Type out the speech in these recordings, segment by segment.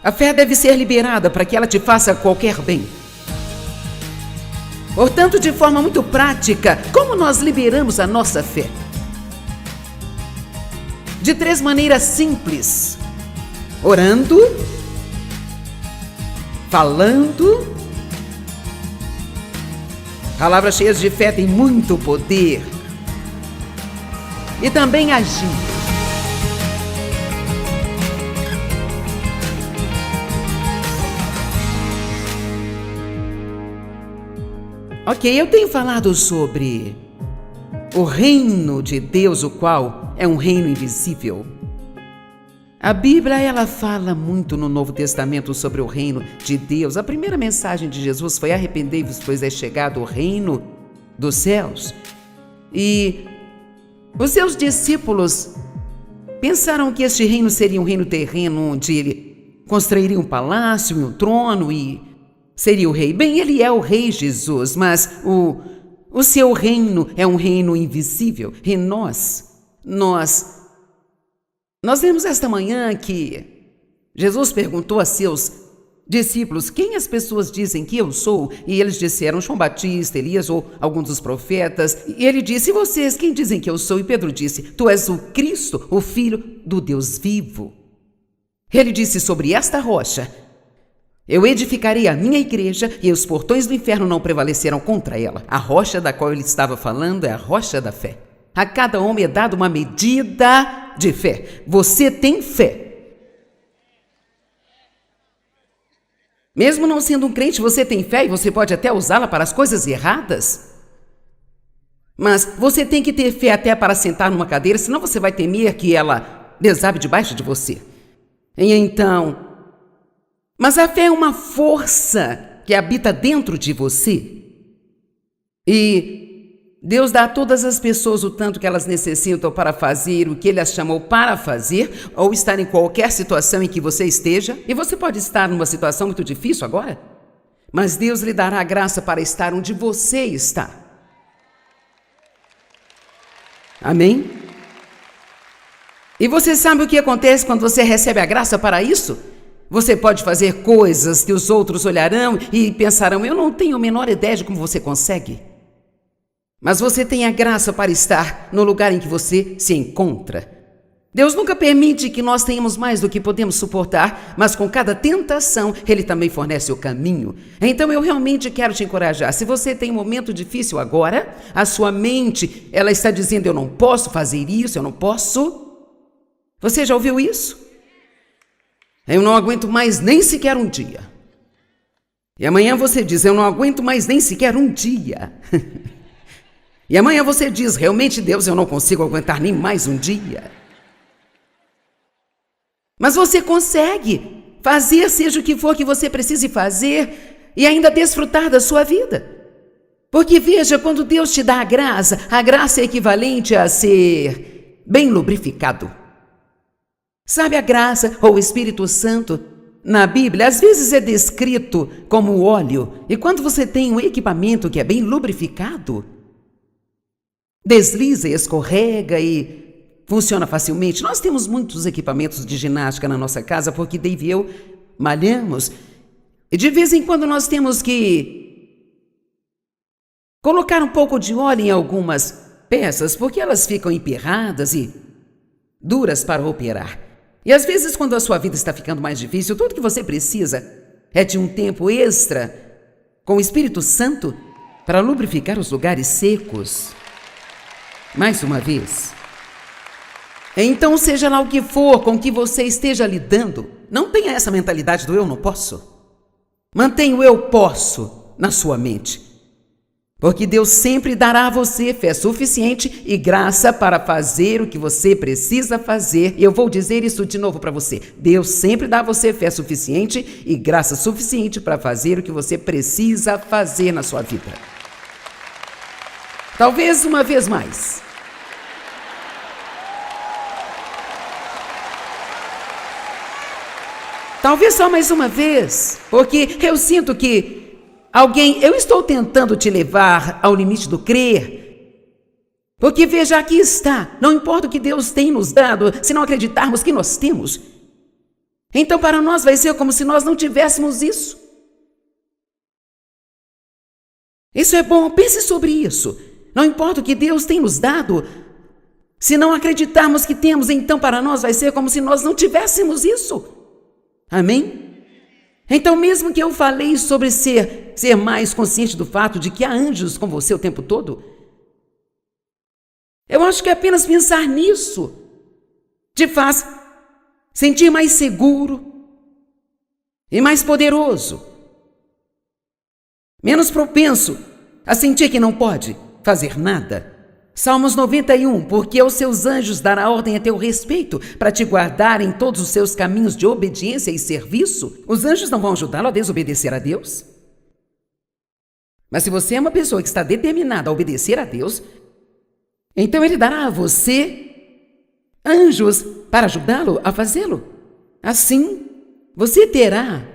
A fé deve ser liberada para que ela te faça qualquer bem. Portanto, de forma muito prática, como nós liberamos a nossa fé? De 3 maneiras simples: orando, falando. Palavras cheias de fé têm muito poder. E também agindo. Ok, eu tenho falado sobre o reino de Deus, o qual é um reino invisível. A Bíblia, ela fala muito no Novo Testamento sobre o reino de Deus. A primeira mensagem de Jesus foi: arrependei-vos, pois é chegado o reino dos céus. E os seus discípulos pensaram que este reino seria um reino terreno, onde ele construiria um palácio e um trono e seria o rei. Bem, ele é o rei Jesus, mas o seu reino é um reino invisível. E nós vemos esta manhã que Jesus perguntou a seus discípulos: quem as pessoas dizem que eu sou? E eles disseram: João Batista, Elias ou algum dos profetas. E ele disse: e vocês, quem dizem que eu sou? E Pedro disse: tu és o Cristo, o Filho do Deus vivo. Ele disse: sobre esta rocha eu edificarei a minha igreja, e os portões do inferno não prevalecerão contra ela. A rocha da qual ele estava falando é a rocha da fé. A cada homem é dada uma medida de fé. Você tem fé. Mesmo não sendo um crente, você tem fé e você pode até usá-la para as coisas erradas. Mas você tem que ter fé até para sentar numa cadeira, senão você vai temer que ela desabe debaixo de você. E então... Mas a fé é uma força que habita dentro de você. E Deus dá a todas as pessoas o tanto que elas necessitam para fazer o que Ele as chamou para fazer, ou estar em qualquer situação em que você esteja. E você pode estar numa situação muito difícil agora, mas Deus lhe dará a graça para estar onde você está. Amém? E você sabe o que acontece quando você recebe a graça para isso? Você pode fazer coisas que os outros olharão e pensarão: eu não tenho a menor ideia de como você consegue. Mas você tem a graça para estar no lugar em que você se encontra. Deus nunca permite que nós tenhamos mais do que podemos suportar, mas com cada tentação, Ele também fornece o caminho. Então eu realmente quero te encorajar. Se você tem um momento difícil agora, a sua mente, ela está dizendo: eu não posso fazer isso, eu não posso. Você já ouviu isso? Eu não aguento mais nem sequer um dia. E amanhã você diz: eu não aguento mais nem sequer um dia. E amanhã você diz: realmente, Deus, eu não consigo aguentar nem mais um dia. Mas você consegue fazer seja o que for que você precise fazer e ainda desfrutar da sua vida. Porque veja, quando Deus te dá a graça é equivalente a ser bem lubrificado. Sabe, a graça ou o Espírito Santo, na Bíblia, às vezes é descrito como óleo. E quando você tem um equipamento que é bem lubrificado, desliza e escorrega e funciona facilmente. Nós temos muitos equipamentos de ginástica na nossa casa, porque Dave e eu malhamos. E de vez em quando nós temos que colocar um pouco de óleo em algumas peças, porque elas ficam emperradas e duras para operar. E às vezes, quando a sua vida está ficando mais difícil, tudo que você precisa é de um tempo extra com o Espírito Santo para lubrificar os lugares secos. Mais uma vez. Então, seja lá o que for com que você esteja lidando, não tenha essa mentalidade do eu não posso. Mantenha o eu posso na sua mente. Porque Deus sempre dará a você fé suficiente e graça para fazer o que você precisa fazer. E eu vou dizer isso de novo para você. Deus sempre dá a você fé suficiente e graça suficiente para fazer o que você precisa fazer na sua vida. Talvez uma vez mais. Talvez só mais uma vez. Porque eu sinto que eu estou tentando te levar ao limite do crer. Porque veja, aqui está. Não importa o que Deus tem nos dado, se não acreditarmos que nós temos. Então, para nós vai ser como se nós não tivéssemos isso. Isso é bom, pense sobre isso. Não importa o que Deus tem nos dado, se não acreditarmos que temos, então para nós vai ser como se nós não tivéssemos isso. Amém? Então, mesmo que eu falei sobre ser mais consciente do fato de que há anjos com você o tempo todo, eu acho que apenas pensar nisso te faz sentir mais seguro e mais poderoso, menos propenso a sentir que não pode fazer nada. Salmos 91, porque aos seus anjos dará ordem a teu respeito, para te guardar em todos os seus caminhos de obediência e serviço. Os anjos não vão ajudá-lo a desobedecer a Deus? Mas se você é uma pessoa que está determinada a obedecer a Deus, então Ele dará a você anjos para ajudá-lo a fazê-lo. Assim, você terá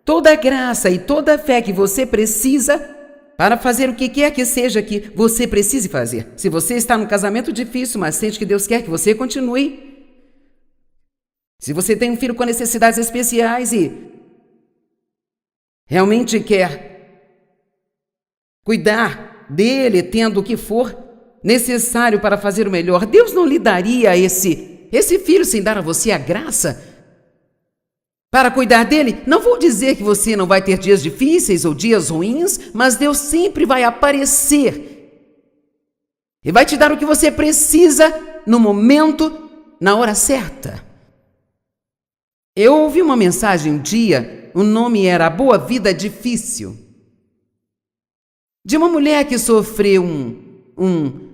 toda a graça e toda a fé que você precisa para fazer o que quer que seja que você precise fazer. Se você está num casamento difícil, mas sente que Deus quer que você continue. Se você tem um filho com necessidades especiais e realmente quer cuidar dele, tendo o que for necessário para fazer o melhor, Deus não lhe daria esse filho sem dar a você a graça para cuidar dele. Não vou dizer que você não vai ter dias difíceis ou dias ruins, mas Deus sempre vai aparecer e vai te dar o que você precisa no momento, na hora certa. Eu ouvi uma mensagem um dia, o nome era A Boa Vida Difícil, de uma mulher que sofreu um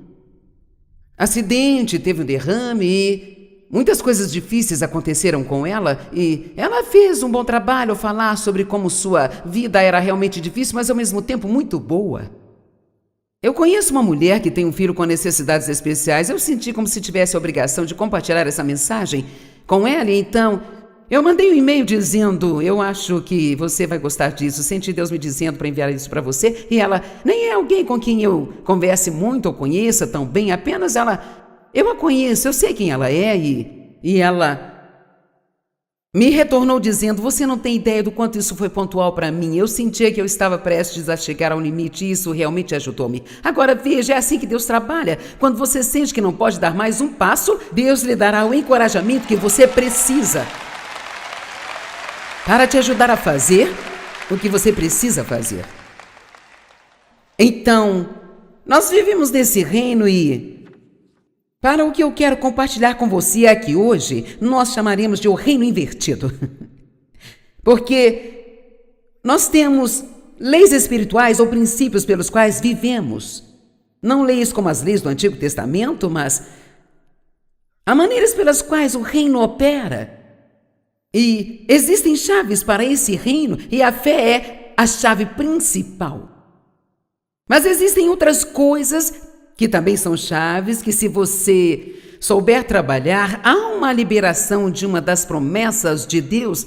acidente, teve um derrame e muitas coisas difíceis aconteceram com ela, e ela fez um bom trabalho ao falar sobre como sua vida era realmente difícil, mas ao mesmo tempo muito boa. Eu conheço uma mulher que tem um filho com necessidades especiais. Eu senti como se tivesse a obrigação de compartilhar essa mensagem com ela, e então eu mandei um e-mail dizendo: eu acho que você vai gostar disso. Senti Deus me dizendo para enviar isso para você. E ela nem é alguém com quem eu converse muito ou conheça tão bem, apenas eu a conheço, eu sei quem ela é, e ela me retornou dizendo: você não tem ideia do quanto isso foi pontual para mim. Eu sentia que eu estava prestes a chegar ao limite, e isso realmente ajudou-me. Agora veja, é assim que Deus trabalha. Quando você sente que não pode dar mais um passo, Deus lhe dará o encorajamento que você precisa para te ajudar a fazer o que você precisa fazer. Então, nós vivemos nesse reino, e para o que eu quero compartilhar com você aqui hoje, nós chamaremos de o reino invertido. Porque nós temos leis espirituais ou princípios pelos quais vivemos. Não leis como as leis do Antigo Testamento, mas há maneiras pelas quais o reino opera. E existem chaves para esse reino, e a fé é a chave principal. Mas existem outras coisas que também são chaves, que se você souber trabalhar, há uma liberação de uma das promessas de Deus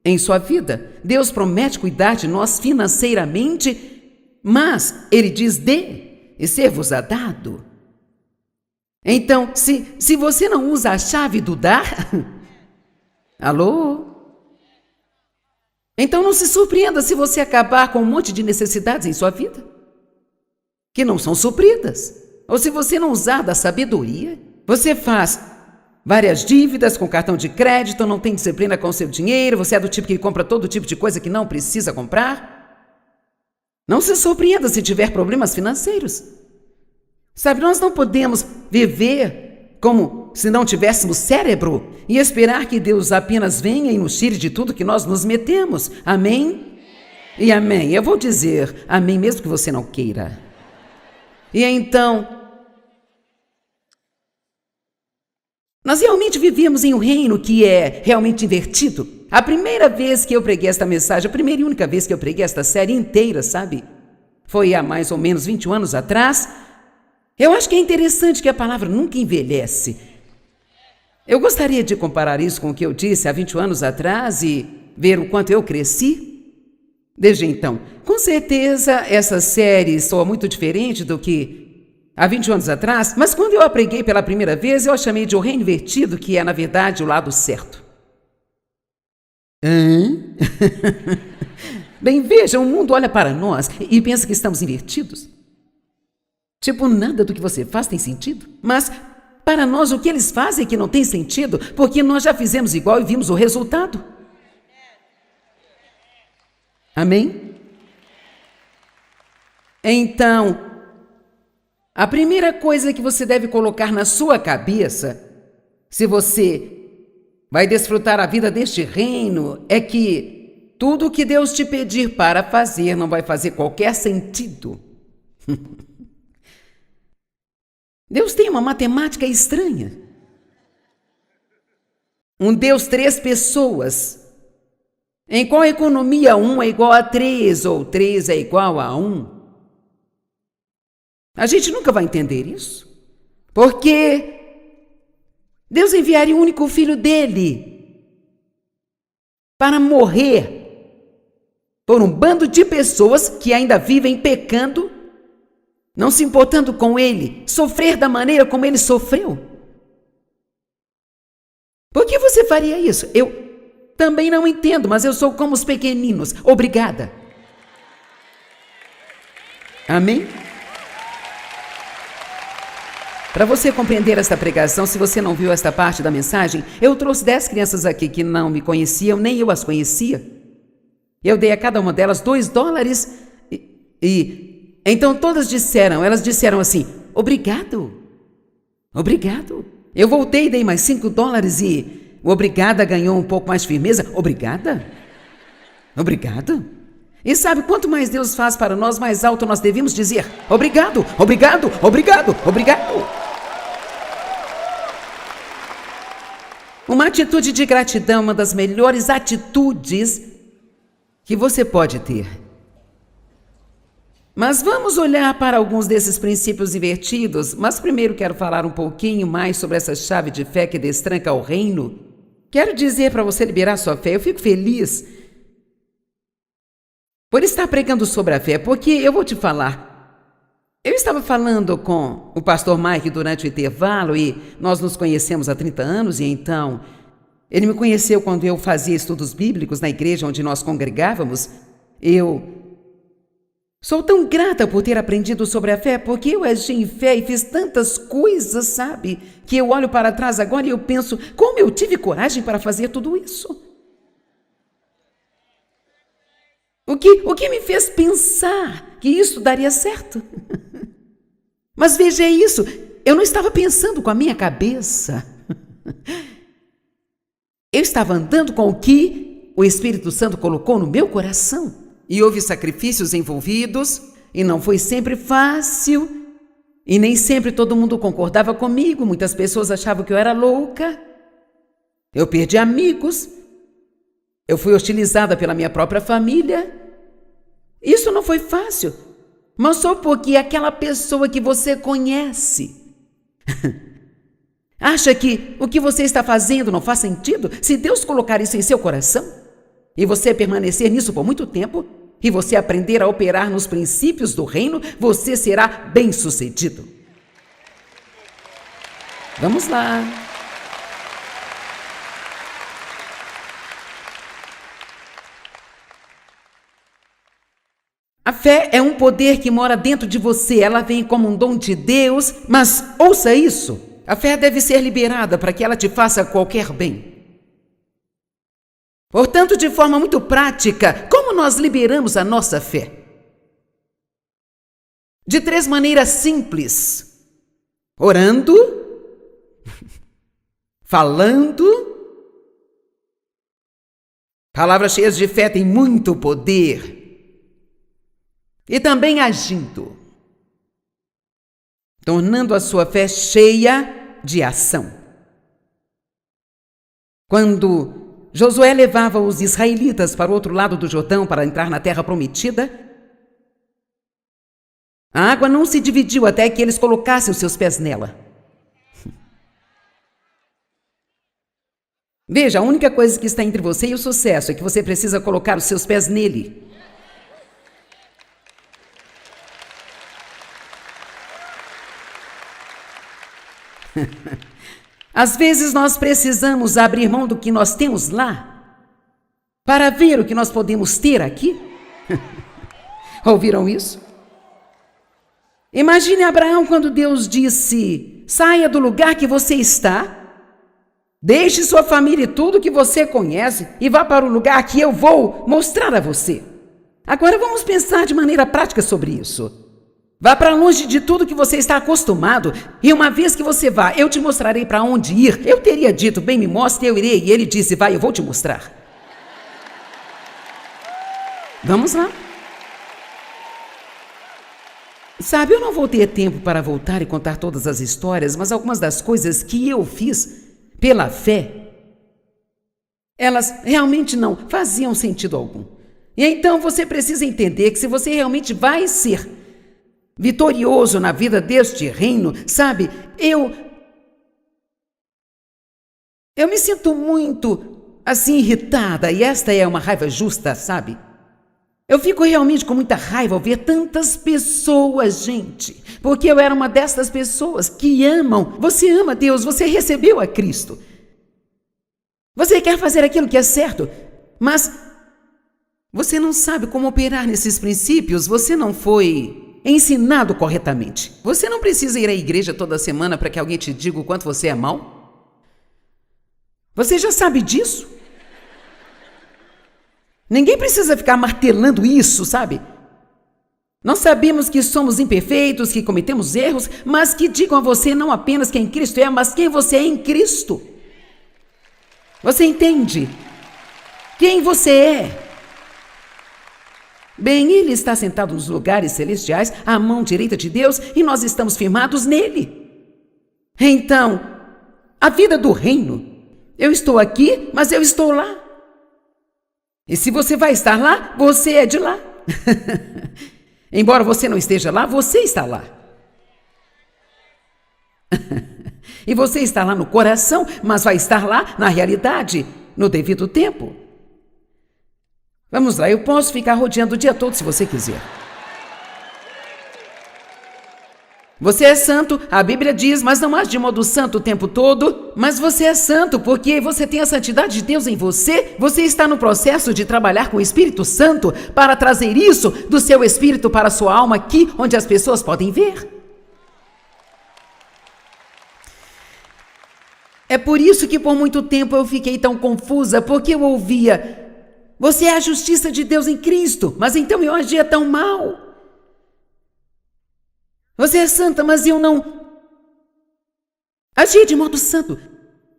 em sua vida. Deus promete cuidar de nós financeiramente, mas Ele diz: dê e ser-vos-á dado. Então, se você não usa a chave do dar, alô? Então não se surpreenda se você acabar com um monte de necessidades em sua vida que não são supridas. Ou se você não usar da sabedoria, você faz várias dívidas com cartão de crédito, não tem disciplina com o seu dinheiro, você é do tipo que compra todo tipo de coisa que não precisa comprar. Não se surpreenda se tiver problemas financeiros. Sabe, nós não podemos viver como se não tivéssemos cérebro e esperar que Deus apenas venha e nos tire de tudo que nós nos metemos. Amém? E amém. Eu vou dizer amém mesmo que você não queira. E então, nós realmente vivemos em um reino que é realmente invertido. A primeira vez que eu preguei esta mensagem, a primeira e única vez que eu preguei esta série inteira, sabe? Foi há mais ou menos 21 anos atrás. Eu acho que é interessante que a palavra nunca envelhece. Eu gostaria de comparar isso com o que eu disse há 21 anos atrás e ver o quanto eu cresci desde então. Com certeza, essa série soa muito diferente do que há 21 anos atrás, mas quando eu a preguei pela primeira vez, eu a chamei de O Reino Invertido, que é, na verdade, o lado certo. Hã? Bem, veja, o mundo olha para nós e pensa que estamos invertidos. Tipo, nada do que você faz tem sentido. Mas, para nós, o que eles fazem é que não tem sentido, porque nós já fizemos igual e vimos o resultado. Amém? Então, a primeira coisa que você deve colocar na sua cabeça, se você vai desfrutar a vida deste reino, é que tudo o que Deus te pedir para fazer não vai fazer qualquer sentido. Deus tem uma matemática estranha. Um Deus, 3 pessoas. Em qual economia 1 é igual a 3 ou 3 é igual a 1? A gente nunca vai entender isso. Porque Deus enviaria o único filho dele para morrer por um bando de pessoas que ainda vivem pecando, não se importando com ele, sofrer da maneira como ele sofreu. Por que você faria isso? Eu também não entendo, mas eu sou como os pequeninos. Obrigada. Amém? Para você compreender esta pregação, se você não viu esta parte da mensagem, eu trouxe 10 crianças aqui que não me conheciam, nem eu as conhecia. Eu dei a cada uma delas $2 e então todas elas disseram assim, obrigado, obrigado. Eu voltei e dei mais $5 e o obrigada ganhou um pouco mais firmeza. Obrigada? Obrigado? E sabe, quanto mais Deus faz para nós, mais alto nós devemos dizer, obrigado, obrigado, obrigado, obrigado. Uma atitude de gratidão é uma das melhores atitudes que você pode ter. Mas vamos olhar para alguns desses princípios invertidos, mas primeiro quero falar um pouquinho mais sobre essa chave de fé que destranca o reino. Quero dizer para você liberar sua fé, eu fico feliz por estar pregando sobre a fé, porque eu vou te falar. Eu estava falando com o pastor Mike durante o intervalo e nós nos conhecemos há 30 anos e então ele me conheceu quando eu fazia estudos bíblicos na igreja onde nós congregávamos. Eu sou tão grata por ter aprendido sobre a fé, porque eu agi em fé e fiz tantas coisas, sabe? Que eu olho para trás agora e eu penso, como eu tive coragem para fazer tudo isso? O que me fez pensar que isso daria certo? Mas veja isso, eu não estava pensando com a minha cabeça. Eu estava andando com o que o Espírito Santo colocou no meu coração. E houve sacrifícios envolvidos, e não foi sempre fácil, e nem sempre todo mundo concordava comigo, muitas pessoas achavam que eu era louca, eu perdi amigos, eu fui hostilizada pela minha própria família. Isso não foi fácil, mas só porque aquela pessoa que você conhece acha que o que você está fazendo não faz sentido. Se Deus colocar isso em seu coração, e você permanecer nisso por muito tempo, e você aprender a operar nos princípios do reino, você será bem-sucedido. Vamos lá. A fé é um poder que mora dentro de você, ela vem como um dom de Deus, mas ouça isso, a fé deve ser liberada para que ela te faça qualquer bem. Portanto, de forma muito prática, como nós liberamos a nossa fé? De 3 maneiras simples: orando, falando. Palavras cheias de fé têm muito poder. E também agindo, tornando a sua fé cheia de ação. Quando Josué levava os israelitas para o outro lado do Jordão para entrar na terra prometida, a água não se dividiu até que eles colocassem os seus pés nela. Veja, a única coisa que está entre você e o sucesso é que você precisa colocar os seus pés nele. Às vezes nós precisamos abrir mão do que nós temos lá para ver o que nós podemos ter aqui? Ouviram isso? Imagine Abraão quando Deus disse: saia do lugar que você está, deixe sua família e tudo que você conhece e vá para o lugar que eu vou mostrar a você. Agora vamos pensar de maneira prática sobre isso. Vá para longe de tudo que você está acostumado e uma vez que você vá, eu te mostrarei para onde ir. Eu teria dito: bem, me mostre, eu irei. E ele disse: vai, eu vou te mostrar. Vamos lá. Sabe, eu não vou ter tempo para voltar e contar todas as histórias, mas algumas das coisas que eu fiz pela fé, elas realmente não faziam sentido algum. E então você precisa entender que se você realmente vai ser vitorioso na vida deste reino, sabe, eu me sinto muito assim irritada, e esta é uma raiva justa, sabe? Eu fico realmente com muita raiva ao ver tantas pessoas, gente, porque eu era uma dessas pessoas que amam. Você ama Deus, você recebeu a Cristo. Você quer fazer aquilo que é certo, mas você não sabe como operar nesses princípios, você não foi ensinado corretamente. Você não precisa ir à igreja toda semana para que alguém te diga o quanto você é mau. Você já sabe disso. Ninguém precisa ficar martelando isso, sabe? Nós sabemos que somos imperfeitos, que cometemos erros, mas que digam a você não apenas quem Cristo é, mas quem você é em Cristo. Você entende? Quem você é? Bem, Ele está sentado nos lugares celestiais, à mão direita de Deus, e nós estamos firmados nele. Então, a vida do reino, eu estou aqui, mas eu estou lá. E se você vai estar lá, você é de lá. Embora você não esteja lá, você está lá. E você está lá no coração, mas vai estar lá na realidade, no devido tempo. Vamos lá, eu posso ficar rodeando o dia todo se você quiser. Você é santo, a Bíblia diz, mas não age de modo santo o tempo todo. Mas você é santo porque você tem a santidade de Deus em você. Você está no processo de trabalhar com o Espírito Santo para trazer isso do seu espírito para a sua alma aqui, onde as pessoas podem ver. É por isso que por muito tempo eu fiquei tão confusa, porque eu ouvia: você é a justiça de Deus em Cristo, mas então eu agia tão mal. Você é santa, mas eu não agia de modo santo.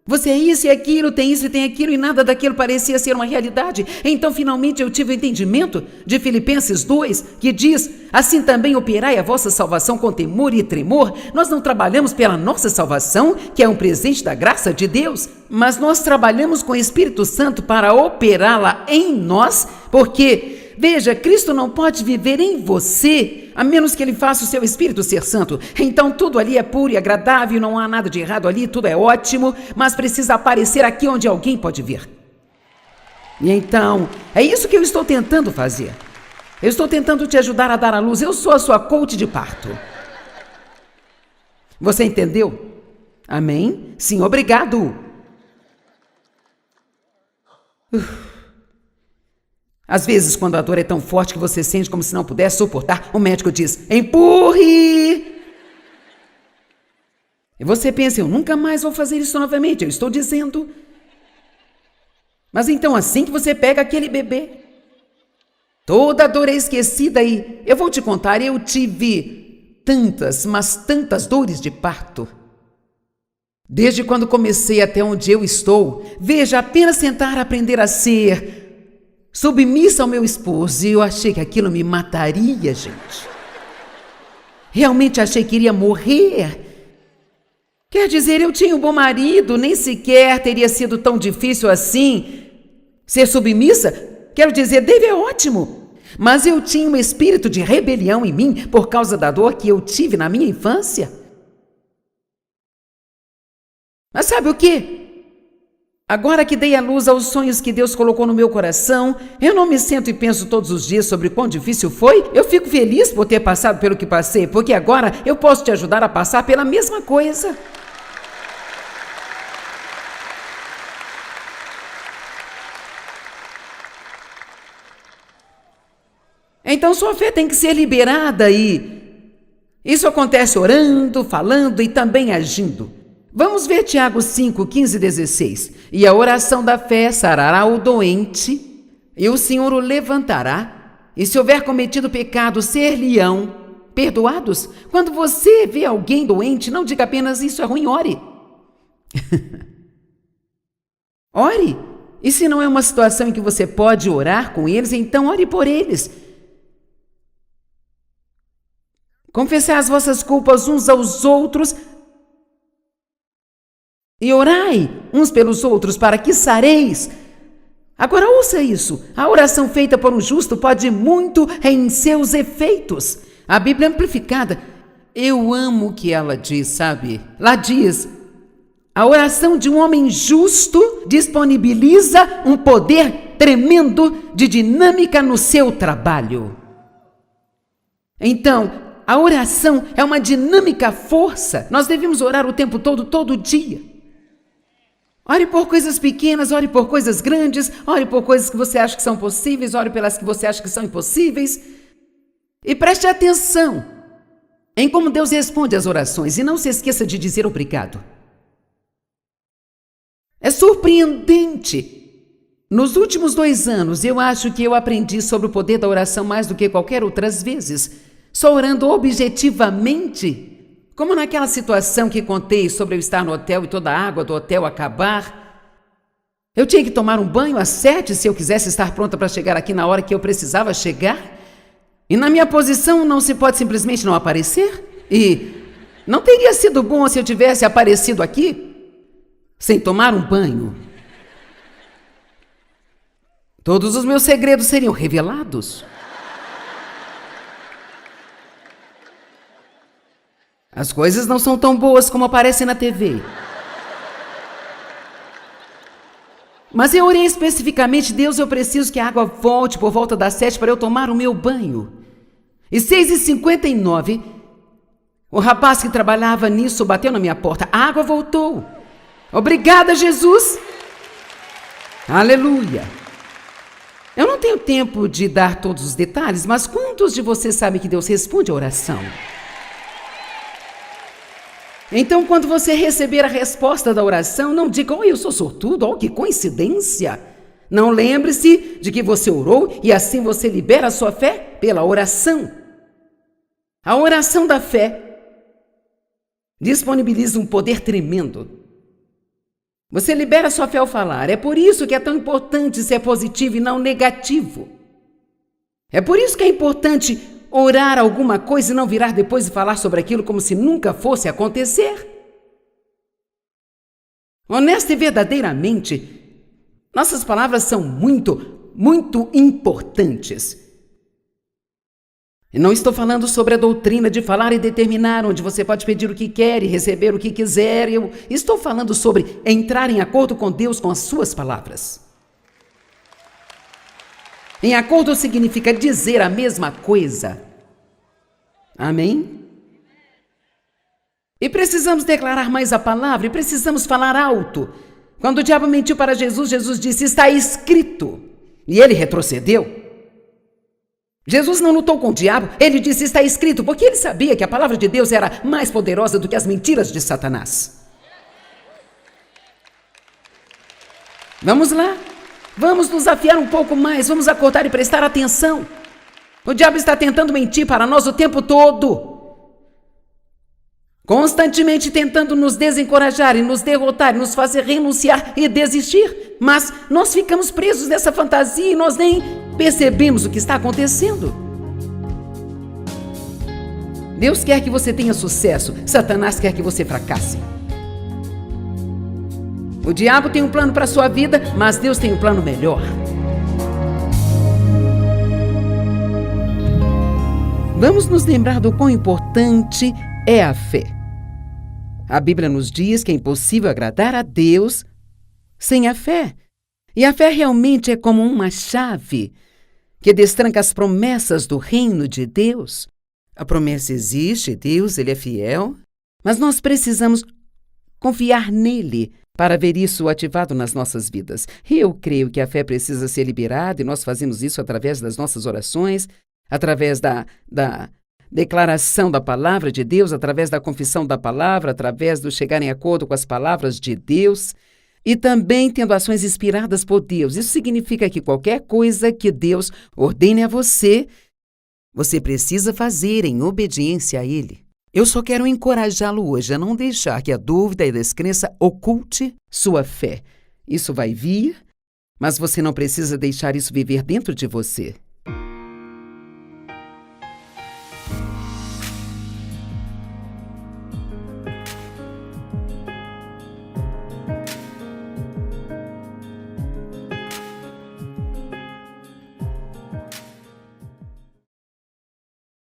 Você é isso e aquilo, tem isso e tem aquilo, e nada daquilo parecia ser uma realidade. Então, finalmente, eu tive o entendimento de Filipenses 2, que diz: assim também operai a vossa salvação com temor e tremor. Nós não trabalhamos pela nossa salvação, que é um presente da graça de Deus, mas nós trabalhamos com o Espírito Santo para operá-la em nós, porque, veja, Cristo não pode viver em você a menos que Ele faça o seu Espírito ser santo. Então tudo ali é puro e agradável, não há nada de errado ali, tudo é ótimo, mas precisa aparecer aqui onde alguém pode ver. E então, é isso que eu estou tentando fazer. Eu estou tentando te ajudar a dar à luz. Eu sou a sua coach de parto. Você entendeu? Amém? Sim, obrigado. Às vezes, quando a dor é tão forte que você sente como se não pudesse suportar, o médico diz: empurre! E você pensa: eu nunca mais vou fazer isso novamente, eu estou dizendo. Mas então, assim que você pega aquele bebê, toda a dor é esquecida e eu vou te contar, eu tive tantas, mas tantas dores de parto. Desde quando comecei até onde eu estou, veja, apenas tentar aprender a ser submissa ao meu esposo, e eu achei que aquilo me mataria, gente. Realmente achei que iria morrer. Quer dizer, eu tinha um bom marido, nem sequer teria sido tão difícil assim ser submissa. Quero dizer, Dave é ótimo, mas eu tinha um espírito de rebelião em mim por causa da dor que eu tive na minha infância. Mas sabe o quê? Agora que dei à luz aos sonhos que Deus colocou no meu coração, eu não me sento e penso todos os dias sobre quão difícil foi. Eu fico feliz por ter passado pelo que passei, porque agora eu posso te ajudar a passar pela mesma coisa. Então sua fé tem que ser liberada e isso acontece orando, falando e também agindo. Vamos ver Tiago 5, 15 e 16. E a oração da fé sarará o doente e o Senhor o levantará. E se houver cometido pecado, ser-lhe-ão perdoados. Quando você vê alguém doente, não diga apenas isso é ruim, ore. Ore. E se não é uma situação em que você pode orar com eles, então ore por eles. Confessai as vossas culpas uns aos outros e orai uns pelos outros para que sareis. Agora ouça isso, a oração feita por um justo pode muito em seus efeitos. A Bíblia Amplificada, eu amo o que ela diz, sabe? Lá diz, a oração de um homem justo disponibiliza um poder tremendo de dinâmica no seu trabalho. Então, a oração é uma dinâmica força. Nós devemos orar o tempo todo, todo dia. Ore por coisas pequenas, ore por coisas grandes, ore por coisas que você acha que são possíveis, ore pelas que você acha que são impossíveis. E preste atenção em como Deus responde às orações e não se esqueça de dizer obrigado. É surpreendente. Nos últimos 2 anos, eu acho que eu aprendi sobre o poder da oração mais do que qualquer outras vezes. Só orando objetivamente, como naquela situação que contei sobre eu estar no hotel e toda a água do hotel acabar. Eu tinha que tomar um banho às 7 se eu quisesse estar pronta para chegar aqui na hora que eu precisava chegar. E na minha posição não se pode simplesmente não aparecer. E não teria sido bom se eu tivesse aparecido aqui sem tomar um banho. Todos os meus segredos seriam revelados. As coisas não são tão boas como aparecem na TV. Mas eu orei especificamente, Deus, eu preciso que a água volte por volta das 7 para eu tomar o meu banho. E 6h59, o rapaz que trabalhava nisso bateu na minha porta. A água voltou. Obrigada, Jesus. Aleluia. Eu não tenho tempo de dar todos os detalhes, mas quantos de vocês sabem que Deus responde a oração? Então, quando você receber a resposta da oração, não diga, eu sou sortudo, que coincidência. Não, lembre-se de que você orou e assim você libera a sua fé pela oração. A oração da fé disponibiliza um poder tremendo. Você libera a sua fé ao falar. É por isso que é tão importante ser positivo e não negativo. É por isso que é importante orar alguma coisa e não virar depois e falar sobre aquilo como se nunca fosse acontecer. Honesta e verdadeiramente, nossas palavras são muito, muito importantes. E não estou falando sobre a doutrina de falar e determinar, onde você pode pedir o que quer e receber o que quiser. Eu estou falando sobre entrar em acordo com Deus com as suas palavras. Em acordo significa dizer a mesma coisa. Amém? E precisamos declarar mais a palavra, e precisamos falar alto. Quando o diabo mentiu para Jesus, Jesus disse, está escrito. E ele retrocedeu. Jesus não lutou com o diabo, ele disse, está escrito, porque ele sabia que a palavra de Deus era mais poderosa do que as mentiras de Satanás. Vamos lá. Vamos nos afiar um pouco mais, vamos acordar e prestar atenção. O diabo está tentando mentir para nós o tempo todo. Constantemente tentando nos desencorajar e nos derrotar, e nos fazer renunciar e desistir. Mas nós ficamos presos nessa fantasia e nós nem percebemos o que está acontecendo. Deus quer que você tenha sucesso, Satanás quer que você fracasse. O diabo tem um plano para a sua vida, mas Deus tem um plano melhor. Vamos nos lembrar do quão importante é a fé. A Bíblia nos diz que é impossível agradar a Deus sem a fé. E a fé realmente é como uma chave que destranca as promessas do reino de Deus. A promessa existe, Deus, Ele é fiel, mas nós precisamos confiar nele para ver isso ativado nas nossas vidas. Eu creio que a fé precisa ser liberada e nós fazemos isso através das nossas orações, através da declaração da palavra de Deus, através da confissão da palavra, através do chegar em acordo com as palavras de Deus e também tendo ações inspiradas por Deus. Isso significa que qualquer coisa que Deus ordene a você, você precisa fazer em obediência a Ele. Eu só quero encorajá-lo hoje a não deixar que a dúvida e a descrença oculte sua fé. Isso vai vir, mas você não precisa deixar isso viver dentro de você.